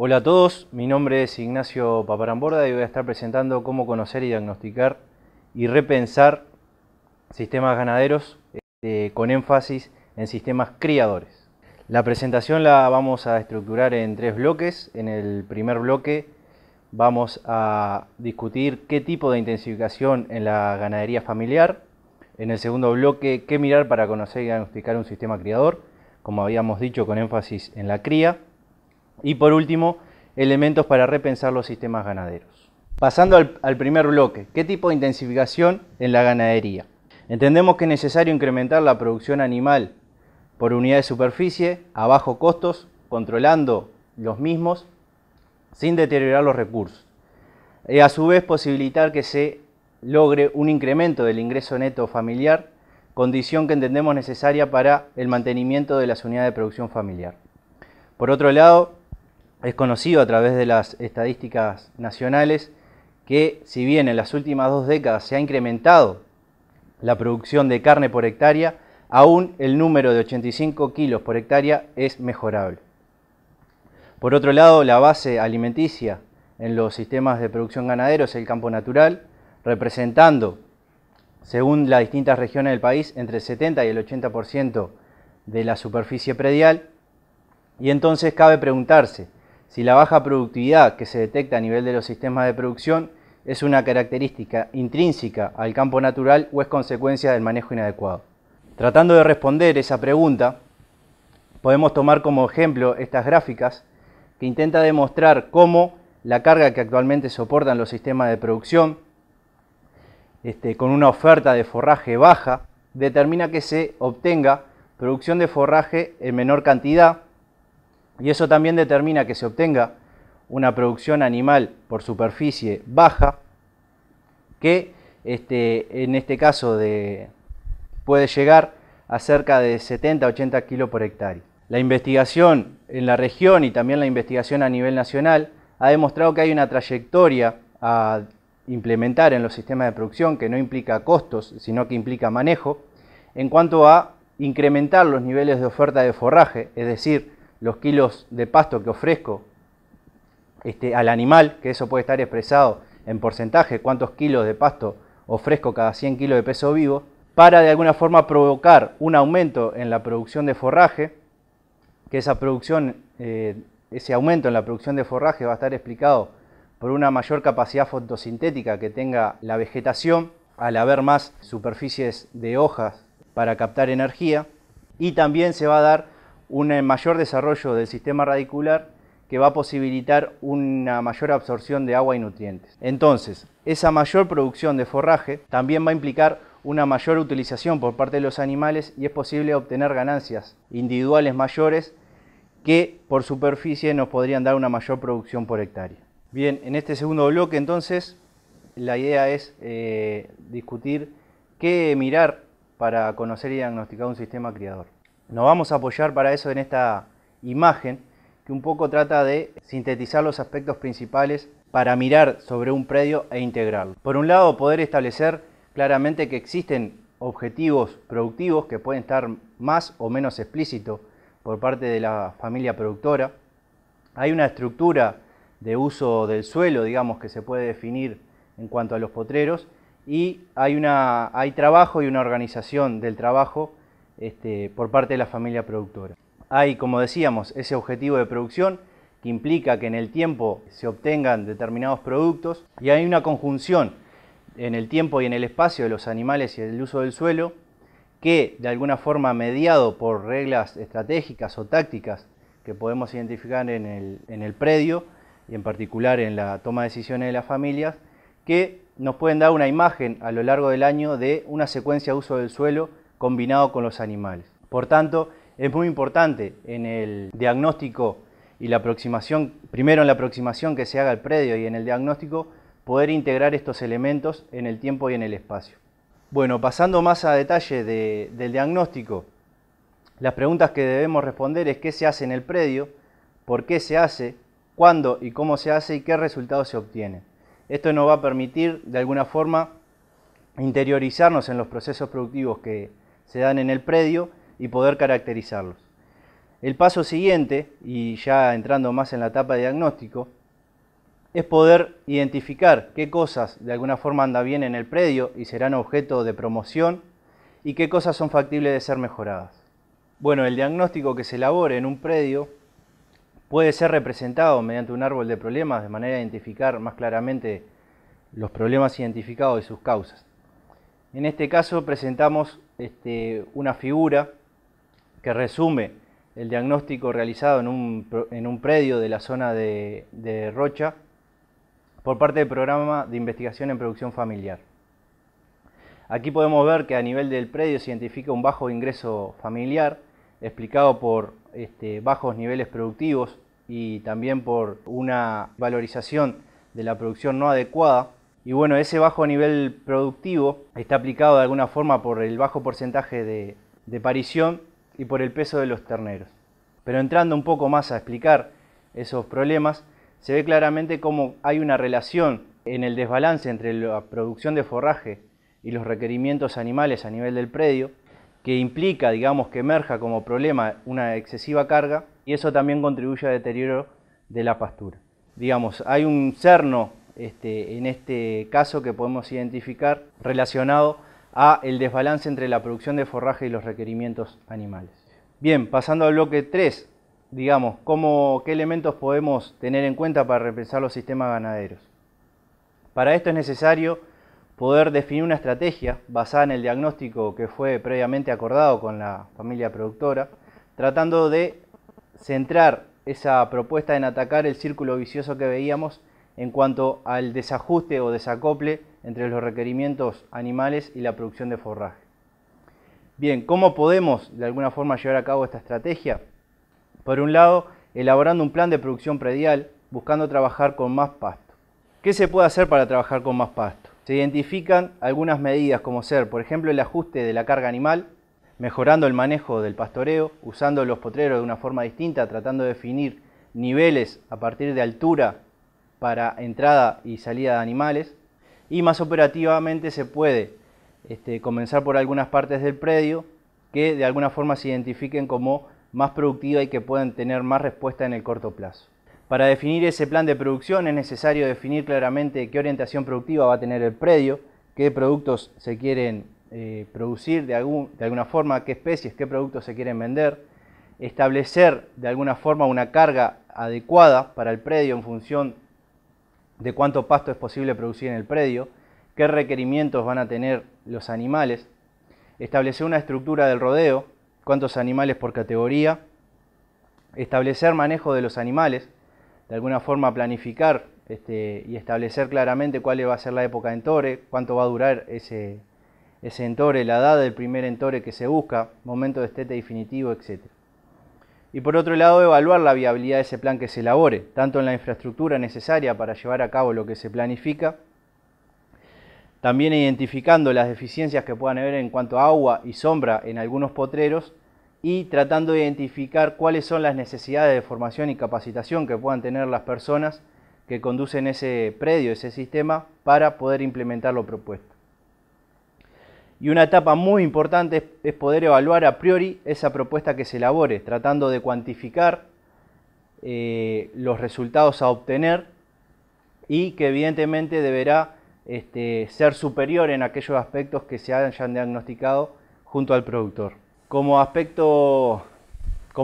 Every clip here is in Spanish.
Hola a todos, mi nombre es Ignacio Paparamborda y voy a estar presentando cómo conocer y diagnosticar y repensar sistemas ganaderos con énfasis en sistemas criadores. La presentación la vamos a estructurar en 3 bloques. En el primer bloque vamos a discutir qué tipo de intensificación en la ganadería familiar. En el segundo bloque, qué mirar para conocer y diagnosticar un sistema criador, como habíamos dicho, con énfasis en la cría. Y por último, elementos para repensar los sistemas ganaderos. Pasando al primer bloque, ¿qué tipo de intensificación en la ganadería? Entendemos que es necesario incrementar la producción animal por unidad de superficie a bajos costos, controlando los mismos sin deteriorar los recursos. Y a su vez posibilitar que se logre un incremento del ingreso neto familiar, condición que entendemos necesaria para el mantenimiento de las unidades de producción familiar. Por otro lado, es conocido a través de las estadísticas nacionales que si bien en las últimas 2 décadas se ha incrementado la producción de carne por hectárea, aún el número de 85 kilos por hectárea es mejorable. Por otro lado, la base alimenticia en los sistemas de producción ganadero es el campo natural, representando, según las distintas regiones del país, entre el 70 y el 80% de la superficie predial. Y entonces cabe preguntarse si la baja productividad que se detecta a nivel de los sistemas de producción es una característica intrínseca al campo natural o es consecuencia del manejo inadecuado. Tratando de responder esa pregunta, podemos tomar como ejemplo estas gráficas que intentan demostrar cómo la carga que actualmente soportan los sistemas de producción, con una oferta de forraje baja, determina que se obtenga producción de forraje en menor cantidad, y eso también determina que se obtenga una producción animal por superficie baja, que en este caso puede llegar a cerca de 70-80 kilos por hectárea. La investigación en la región y también la investigación a nivel nacional ha demostrado que hay una trayectoria a implementar en los sistemas de producción que no implica costos, sino que implica manejo, en cuanto a incrementar los niveles de oferta de forraje, es decir, los kilos de pasto que ofrezco al animal, que eso puede estar expresado en porcentaje, cuántos kilos de pasto ofrezco cada 100 kilos de peso vivo, para de alguna forma provocar un aumento en la producción de forraje, que ese aumento en la producción de forraje va a estar explicado por una mayor capacidad fotosintética que tenga la vegetación, al haber más superficies de hojas para captar energía, y también se va a dar un mayor desarrollo del sistema radicular que va a posibilitar una mayor absorción de agua y nutrientes. Entonces, esa mayor producción de forraje también va a implicar una mayor utilización por parte de los animales y es posible obtener ganancias individuales mayores que por superficie nos podrían dar una mayor producción por hectárea. Bien, en este segundo bloque entonces la idea es discutir qué mirar para conocer y diagnosticar un sistema criador. Nos vamos a apoyar para eso en esta imagen que un poco trata de sintetizar los aspectos principales para mirar sobre un predio e integrarlo. Por un lado, poder establecer claramente que existen objetivos productivos que pueden estar más o menos explícitos por parte de la familia productora. Hay una estructura de uso del suelo, digamos, que se puede definir en cuanto a los potreros, y hay trabajo y una organización del trabajo por parte de la familia productora. Hay, como decíamos, ese objetivo de producción que implica que en el tiempo se obtengan determinados productos, y hay una conjunción en el tiempo y en el espacio de los animales y el uso del suelo que, de alguna forma, mediado por reglas estratégicas o tácticas que podemos identificar en el predio y en particular en la toma de decisiones de las familias, que nos pueden dar una imagen a lo largo del año de una secuencia de uso del suelo combinado con los animales. Por tanto, es muy importante en el diagnóstico y la aproximación, primero en la aproximación que se haga al predio y en el diagnóstico, poder integrar estos elementos en el tiempo y en el espacio. Bueno, pasando más a detalle del diagnóstico, las preguntas que debemos responder es qué se hace en el predio, por qué se hace, cuándo y cómo se hace y qué resultados se obtienen. Esto nos va a permitir de alguna forma interiorizarnos en los procesos productivos que se dan en el predio y poder caracterizarlos. El paso siguiente, y ya entrando más en la etapa de diagnóstico, es poder identificar qué cosas de alguna forma andan bien en el predio y serán objeto de promoción y qué cosas son factibles de ser mejoradas. Bueno, el diagnóstico que se elabore en un predio puede ser representado mediante un árbol de problemas de manera de identificar más claramente los problemas identificados y sus causas. En este caso presentamos una figura que resume el diagnóstico realizado en un predio de la zona de Rocha por parte del Programa de Investigación en Producción Familiar. Aquí podemos ver que a nivel del predio se identifica un bajo ingreso familiar, explicado por bajos niveles productivos y también por una valorización de la producción no adecuada. Y bueno, ese bajo nivel productivo está aplicado de alguna forma por el bajo porcentaje de parición y por el peso de los terneros. Pero entrando un poco más a explicar esos problemas, se ve claramente cómo hay una relación en el desbalance entre la producción de forraje y los requerimientos animales a nivel del predio, que implica, digamos, que emerja como problema una excesiva carga, y eso también contribuye al deterioro de la pastura. Digamos, hay un cerno en este caso que podemos identificar relacionado a el desbalance entre la producción de forraje y los requerimientos animales. Bien, pasando al bloque 3, digamos, ¿qué elementos podemos tener en cuenta para repensar los sistemas ganaderos? Para esto es necesario poder definir una estrategia basada en el diagnóstico que fue previamente acordado con la familia productora, tratando de centrar esa propuesta en atacar el círculo vicioso que veíamos en cuanto al desajuste o desacople entre los requerimientos animales y la producción de forraje. Bien, ¿cómo podemos de alguna forma llevar a cabo esta estrategia? Por un lado, elaborando un plan de producción predial, buscando trabajar con más pasto. ¿Qué se puede hacer para trabajar con más pasto? Se identifican algunas medidas como ser, por ejemplo, el ajuste de la carga animal, mejorando el manejo del pastoreo, usando los potreros de una forma distinta, tratando de definir niveles a partir de altura para entrada y salida de animales, y más operativamente se puede comenzar por algunas partes del predio que de alguna forma se identifiquen como más productivas y que puedan tener más respuesta en el corto plazo. Para definir ese plan de producción es necesario definir claramente qué orientación productiva va a tener el predio, qué productos se quieren producir de alguna forma, qué especies, qué productos se quieren vender, establecer de alguna forma una carga adecuada para el predio en función de cuánto pasto es posible producir en el predio, qué requerimientos van a tener los animales, establecer una estructura del rodeo, cuántos animales por categoría, establecer manejo de los animales, de alguna forma planificar y establecer claramente cuál va a ser la época de entore, cuánto va a durar ese entore, la edad del primer entore que se busca, momento de destete definitivo, etc. Y por otro lado, evaluar la viabilidad de ese plan que se elabore, tanto en la infraestructura necesaria para llevar a cabo lo que se planifica, también identificando las deficiencias que puedan haber en cuanto a agua y sombra en algunos potreros y tratando de identificar cuáles son las necesidades de formación y capacitación que puedan tener las personas que conducen ese predio, ese sistema, para poder implementar lo propuesto. Y una etapa muy importante es poder evaluar a priori esa propuesta que se elabore, tratando de cuantificar los resultados a obtener y que evidentemente deberá ser superior en aquellos aspectos que se hayan diagnosticado junto al productor. Como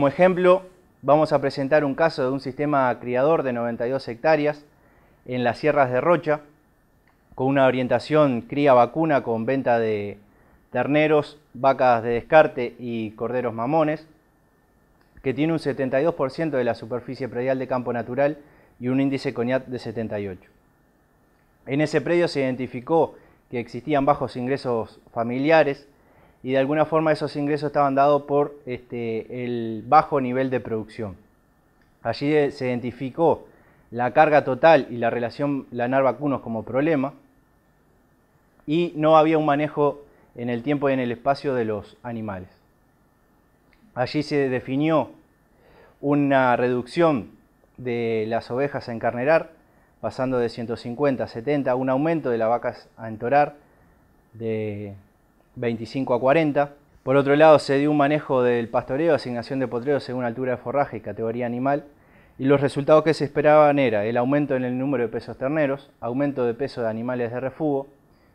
ejemplo, vamos a presentar un caso de un sistema criador de 92 hectáreas en las sierras de Rocha, con una orientación cría-vacuna con venta de terneros, vacas de descarte y corderos mamones, que tiene un 72% de la superficie predial de campo natural y un índice CONIAT de 78. En ese predio se identificó que existían bajos ingresos familiares y de alguna forma esos ingresos estaban dados por el bajo nivel de producción. Allí se identificó la carga total y la relación lanar-vacunos como problema y no había un manejo en el tiempo y en el espacio de los animales. Allí se definió una reducción de las ovejas a encarnerar, pasando de 150 a 70, un aumento de las vacas a entorar de 25 a 40, Por otro lado, se dio un manejo del pastoreo, asignación de potreros según altura de forraje y categoría animal, y los resultados que se esperaban era el aumento en el número de pesos terneros, aumento de peso de animales de refugo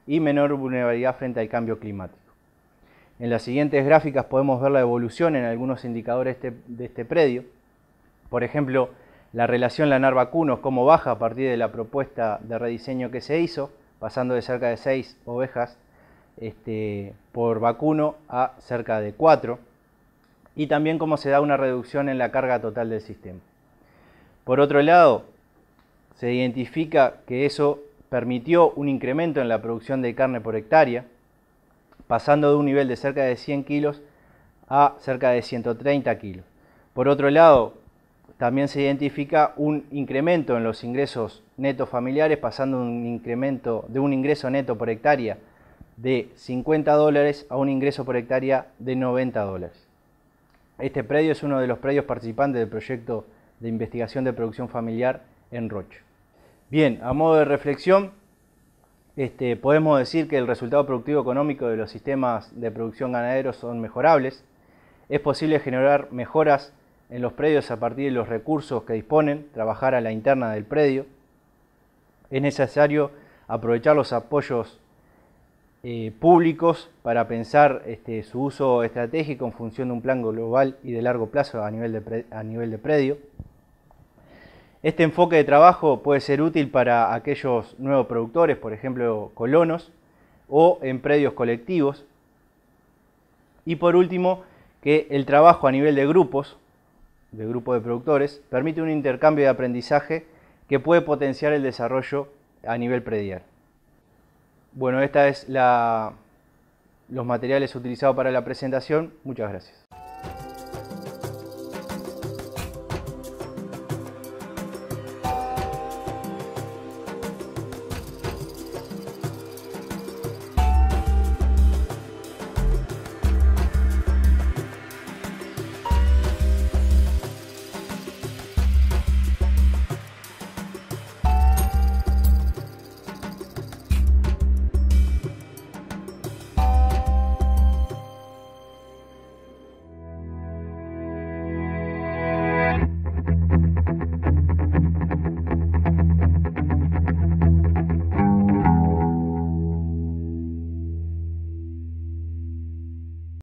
y menor vulnerabilidad frente al cambio climático. En las siguientes gráficas podemos ver la evolución en algunos indicadores de este predio. Por ejemplo, la relación lanar-vacunos, cómo baja a partir de la propuesta de rediseño que se hizo, pasando de cerca de 6 ovejas por vacuno a cerca de 4, y también cómo se da una reducción en la carga total del sistema. Por otro lado, se identifica que eso permitió un incremento en la producción de carne por hectárea, pasando de un nivel de cerca de 100 kilos a cerca de 130 kilos. Por otro lado, también se identifica un incremento en los ingresos netos familiares, pasando de un ingreso neto por hectárea de $50 a un ingreso por hectárea de $90. Este predio es uno de los predios participantes del proyecto de investigación de producción familiar en Rocha. Bien, a modo de reflexión, podemos decir que el resultado productivo económico de los sistemas de producción ganaderos son mejorables. Es posible generar mejoras en los predios a partir de los recursos que disponen, trabajar a la interna del predio. Es necesario aprovechar los apoyos públicos para pensar su uso estratégico en función de un plan global y de largo plazo a nivel de predio. Este enfoque de trabajo puede ser útil para aquellos nuevos productores, por ejemplo colonos, o en predios colectivos. Y por último, que el trabajo a nivel de grupos de productores, permite un intercambio de aprendizaje que puede potenciar el desarrollo a nivel predial. Bueno, esta es los materiales utilizados para la presentación. Muchas gracias.